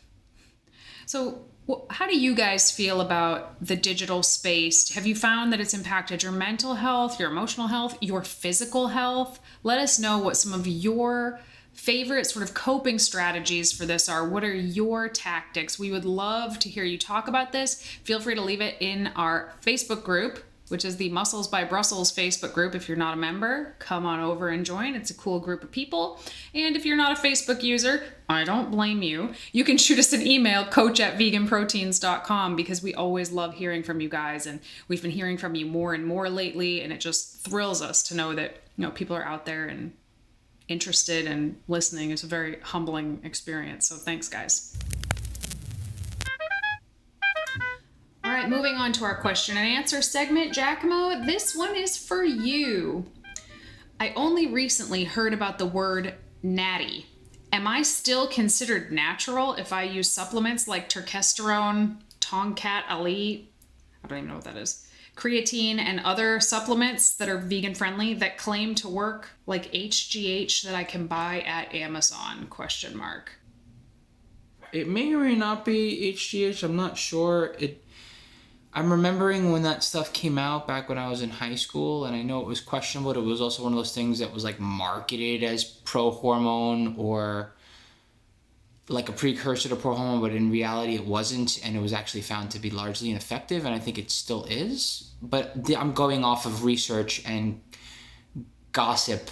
So how do you guys feel about the digital space? Have you found that it's impacted your mental health, your emotional health, your physical health? Let us know what some of your favorite sort of coping strategies for this are. What are your tactics? We would love to hear you talk about this. Feel free to leave it in our Facebook group, which is the Muscles by Brussels Facebook group. If you're not a member, come on over and join. It's a cool group of people. And if you're not a Facebook user, I don't blame you. You can shoot us an email, coach@veganproteins.com, because we always love hearing from you guys. And we've been hearing from you more and more lately. And it just thrills us to know that, people are out there and interested and listening. It's a very humbling experience. So thanks, guys. All right, moving on to our question and answer segment. Giacomo, this one is for you. I only recently heard about the word natty. Am I still considered natural if I use supplements like turkesterone, Tongkat Ali, I don't even know what that is, creatine, and other supplements that are vegan friendly that claim to work like HGH that I can buy at Amazon? ? It may or may not be HGH. I'm not sure. I'm remembering when that stuff came out back when I was in high school, and I know it was questionable. It was also one of those things that was like marketed as pro-hormone or like a precursor to pro-hormone, but in reality it wasn't, and it was actually found to be largely ineffective, and I think it still is. But I'm going off of research and gossip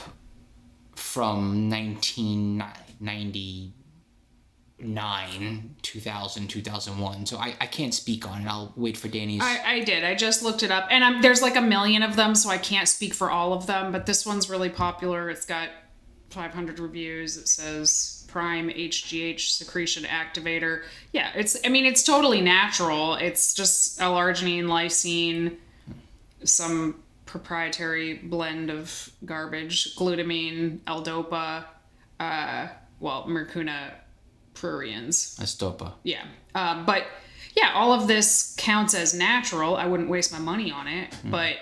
from 1999, 2000, 2001. So I can't speak on it. I'll wait for Danny's. I did. I just looked it up. And there's like a million of them, so I can't speak for all of them. But this one's really popular. It's got 500 reviews. It says Prime HGH secretion activator. Yeah, it's totally natural. It's just L-arginine, lysine, some proprietary blend of garbage, glutamine, L-dopa, Mucuna pruriens. That's dopa. Yeah. But yeah, all of this counts as natural. I wouldn't waste my money on it. But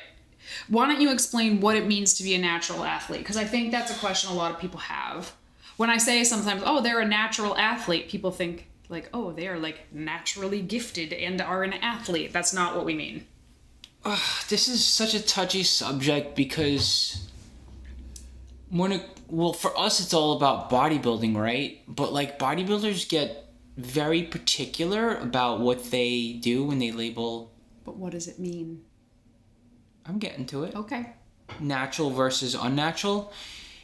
why don't you explain what it means to be a natural athlete? Because I think that's a question a lot of people have. When I say sometimes, oh, they're a natural athlete, people think like, oh, they are like naturally gifted and are an athlete. That's not what we mean. This is such a touchy subject because for us it's all about bodybuilding, right? But like bodybuilders get very particular about what they do when they label. But what does it mean? I'm getting to it. Okay. Natural versus unnatural.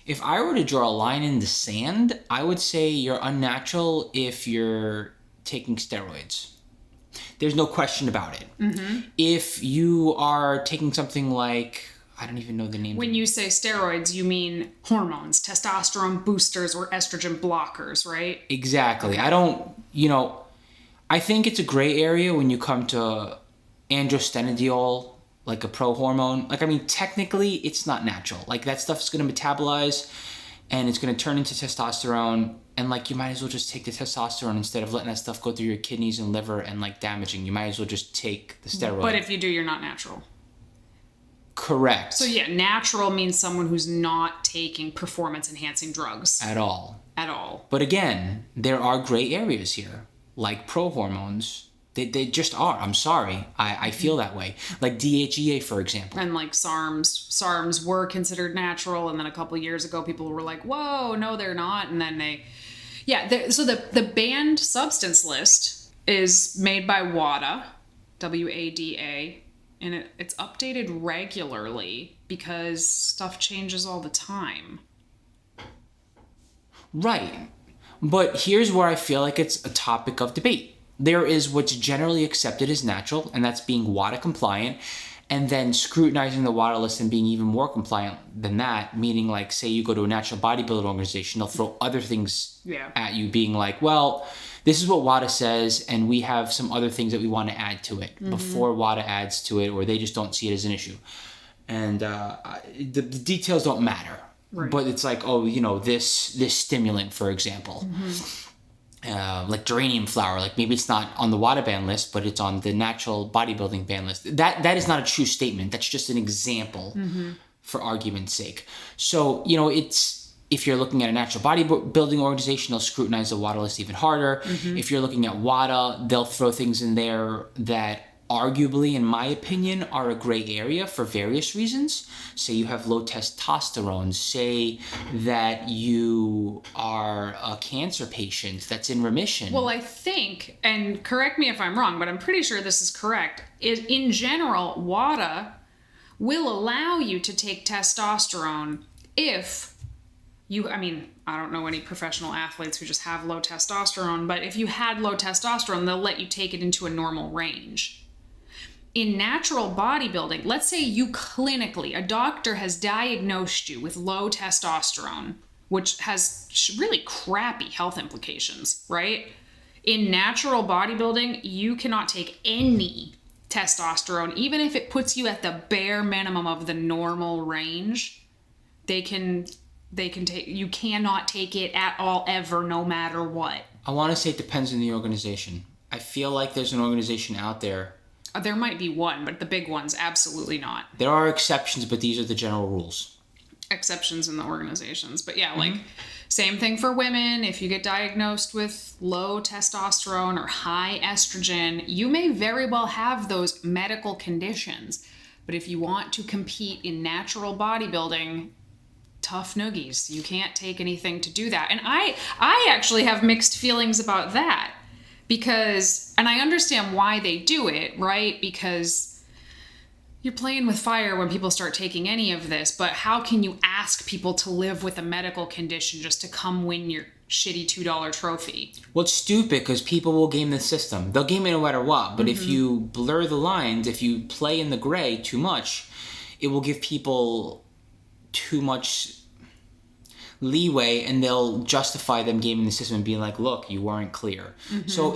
If I were to draw a line in the sand, I would say you're unnatural if you're taking steroids. There's no question about it. Mm-hmm. If you are taking something like, I don't even know the name. When you say steroids, you mean hormones, testosterone boosters or estrogen blockers, right? Exactly. Okay. I think it's a gray area when you come to androstenediol, like a pro-hormone. Technically, it's not natural. Like, that stuff is going to metabolize, and it's going to turn into testosterone, and, you might as well just take the testosterone instead of letting that stuff go through your kidneys and liver and, damaging. You might as well just take the steroid. But if you do, you're not natural. Correct. So, yeah, natural means someone who's not taking performance-enhancing drugs. At all. At all. But, again, there are gray areas here, like pro-hormones. They just are. I'm sorry. I feel that way. Like DHEA, for example. And like SARMs. SARMs were considered natural, and then a couple of years ago, people were like, whoa, no, they're not. And then so the banned substance list is made by WADA, WADA, and it's updated regularly because stuff changes all the time. Right. But here's where I feel like it's a topic of debate. There is what's generally accepted as natural, and that's being WADA compliant, and then scrutinizing the WADA list and being even more compliant than that, meaning say you go to a natural bodybuilding organization, they'll throw other things at you, being like, well, this is what WADA says, and we have some other things that we want to add to it before WADA adds to it, or they just don't see it as an issue. And the details don't matter. Right. But it's like, this stimulant, for example. Like geranium flower, maybe it's not on the WADA ban list, but it's on the natural bodybuilding ban list. That is not a true statement. That's just an example for argument's sake. So, it's, if you're looking at a natural bodybuilding organization, they'll scrutinize the WADA list even harder. If you're looking at WADA, they'll throw things in there that arguably, in my opinion, are a gray area for various reasons. Say you have low testosterone. Say that you are a cancer patient that's in remission. Well, I think, and correct me if I'm wrong, but I'm pretty sure this is correct. In general, WADA will allow you to take testosterone if I don't know any professional athletes who just have low testosterone, but if you had low testosterone, they'll let you take it into a normal range. In natural bodybuilding, let's say a doctor has diagnosed you with low testosterone, which has really crappy health implications, right? In natural bodybuilding, you cannot take any testosterone, even if it puts you at the bare minimum of the normal range. You cannot take it at all, ever, no matter what. I want to say it depends on the organization. I feel like there's an organization out there. There might be one, but the big ones, absolutely not. There are exceptions, but these are the general rules. exceptions in the organizations. But yeah, like same thing for women. If you get diagnosed with low testosterone or high estrogen, you may very well have those medical conditions. But if you want to compete in natural bodybuilding, tough noogies. You can't take anything to do that. And I actually have mixed feelings about that because, and I understand why they do it, right? Because you're playing with fire when people start taking any of this, but how can you ask people to live with a medical condition just to come win your shitty $2 trophy? Well, it's stupid because people will game the system. They'll game it no matter what. But if you blur the lines, if you play in the gray too much, it will give people too much leeway and they'll justify them gaming the system and being like, look, you weren't clear. So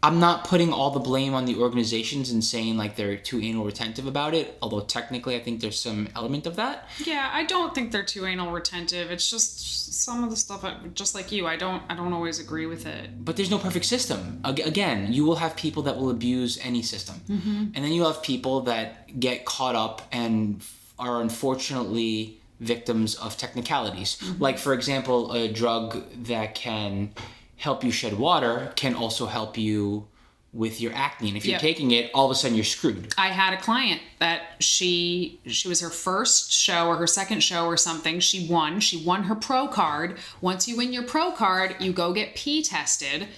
I'm not putting all the blame on the organizations and saying like they're too anal retentive about it, although technically I think there's some element of that. Yeah, I don't think they're too anal retentive. It's just some of the stuff, just like you, I don't always agree with it. But there's no perfect system. Again, you will have people that will abuse any system. And then you'll have people that get caught up and are unfortunately victims of technicalities. Like, for example, a drug that can help you shed water can also help you with your acne. And if you're taking it, all of a sudden you're screwed. I had a client that she was her first show or her second show or something. She won her pro card. Once you win your pro card, you go get pee tested.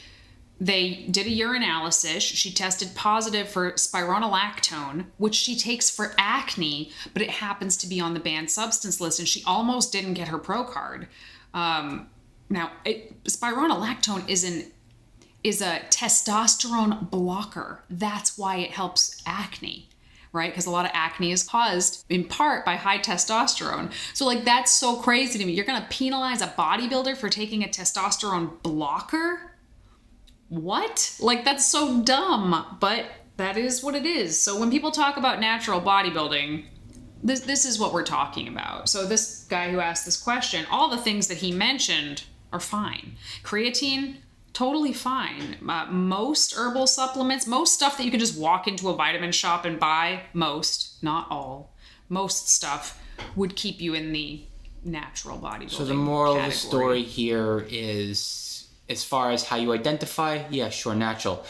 They did a urinalysis. She tested positive for spironolactone, which she takes for acne, but it happens to be on the banned substance list, and she almost didn't get her pro card. Now, spironolactone is a testosterone blocker. That's why it helps acne, right? Because a lot of acne is caused in part by high testosterone. So like, that's so crazy to me. You're going to penalize a bodybuilder for taking a testosterone blocker? What? Like, that's so dumb, but that is what it is. So when people talk about natural bodybuilding, this is what we're talking about. So this guy who asked this question, all the things that he mentioned are fine. Creatine, totally fine. Most herbal supplements, most stuff that you can just walk into a vitamin shop and buy, most, not all, most stuff would keep you in the natural bodybuilding So the moral category. of the story here is, as far as how you identify, yeah, sure, natural.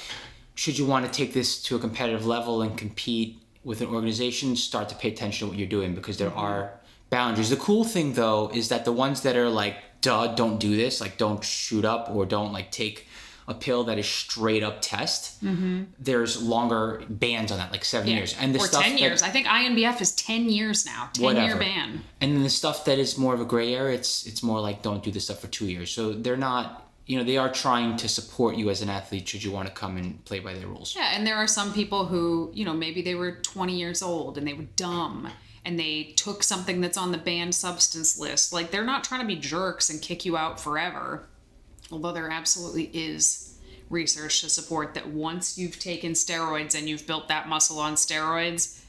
Should you want to take this to a competitive level and compete with an organization, start to pay attention to what you're doing because there are boundaries. The cool thing, though, is that the ones that are like, duh, don't do this, like don't shoot up or don't like take a pill that is straight up test, there's longer bans on that, like 7 years. And the or stuff 10 years. I think INBF is 10 years now, 10-year ban. And then the stuff that is more of a gray area, it's more like don't do this stuff for 2 years. So they're not, they are trying to support you as an athlete should you want to come and play by their rules. Yeah, and there are some people who, maybe they were 20 years old and they were dumb and they took something that's on the banned substance list. Like, they're not trying to be jerks and kick you out forever. Although there absolutely is research to support that once you've taken steroids and you've built that muscle on steroids,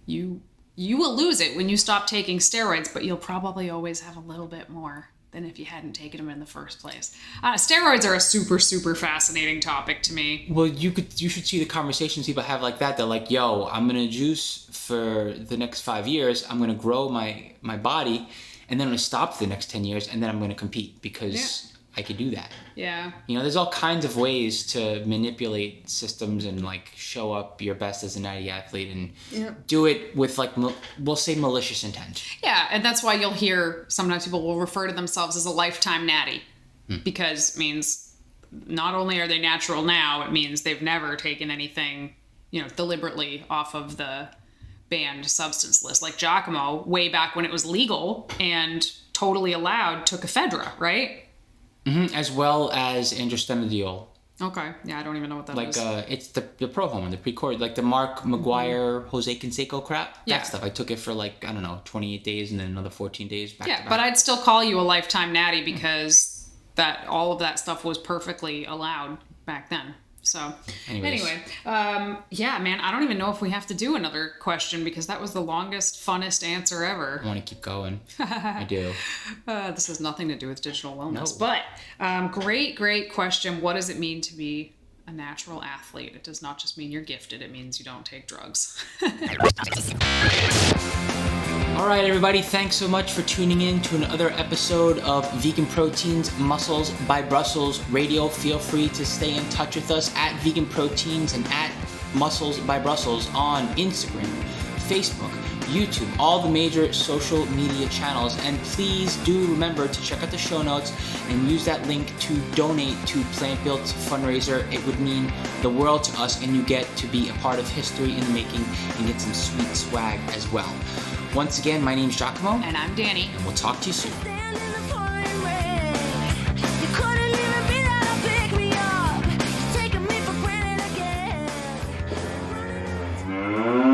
you will lose it when you stop taking steroids, but you'll probably always have a little bit more than if you hadn't taken them in the first place. Steroids are a super, super fascinating topic to me. Well, you should see the conversations people have like that. They're like, yo, I'm going to juice for the next 5 years. I'm going to grow my body, and then I'm going to stop for the next 10 years, and then I'm going to compete because I could do that. Yeah. There's all kinds of ways to manipulate systems and like show up your best as a natty athlete and do it with like, we'll say malicious intent. Yeah, and that's why you'll hear sometimes people will refer to themselves as a lifetime natty because it means not only are they natural now, it means they've never taken anything, deliberately off of the banned substance list. Like Giacomo, way back when it was legal and totally allowed, took ephedra, right? As well as androstenediol. Okay. Yeah, I don't even know what that is. It's the pro hormone, the pre-cord, like the Mark McGuire, Jose Canseco crap. That stuff. I took it for 28 days and then another 14 days back to back. But I'd still call you a lifetime natty because all of that stuff was perfectly allowed back then. So anyway, yeah, man, I don't even know if we have to do another question because that was the longest, funnest answer ever. I want to keep going. I do. This has nothing to do with digital wellness, but great question. What does it mean to be a natural athlete? It does not just mean you're gifted. It means you don't take drugs. All right, everybody, thanks so much for tuning in to another episode of Vegan Proteins Muscles by Brussels Radio. Feel free to stay in touch with us at Vegan Proteins and at Muscles by Brussels on Instagram, Facebook, YouTube, all the major social media channels. And please do remember to check out the show notes and use that link to donate to Plant Built's fundraiser. It would mean the world to us, and you get to be a part of history in the making and get some sweet swag as well. Once again, my name's Giacomo. And I'm Danny. And we'll talk to you soon. Mm-hmm.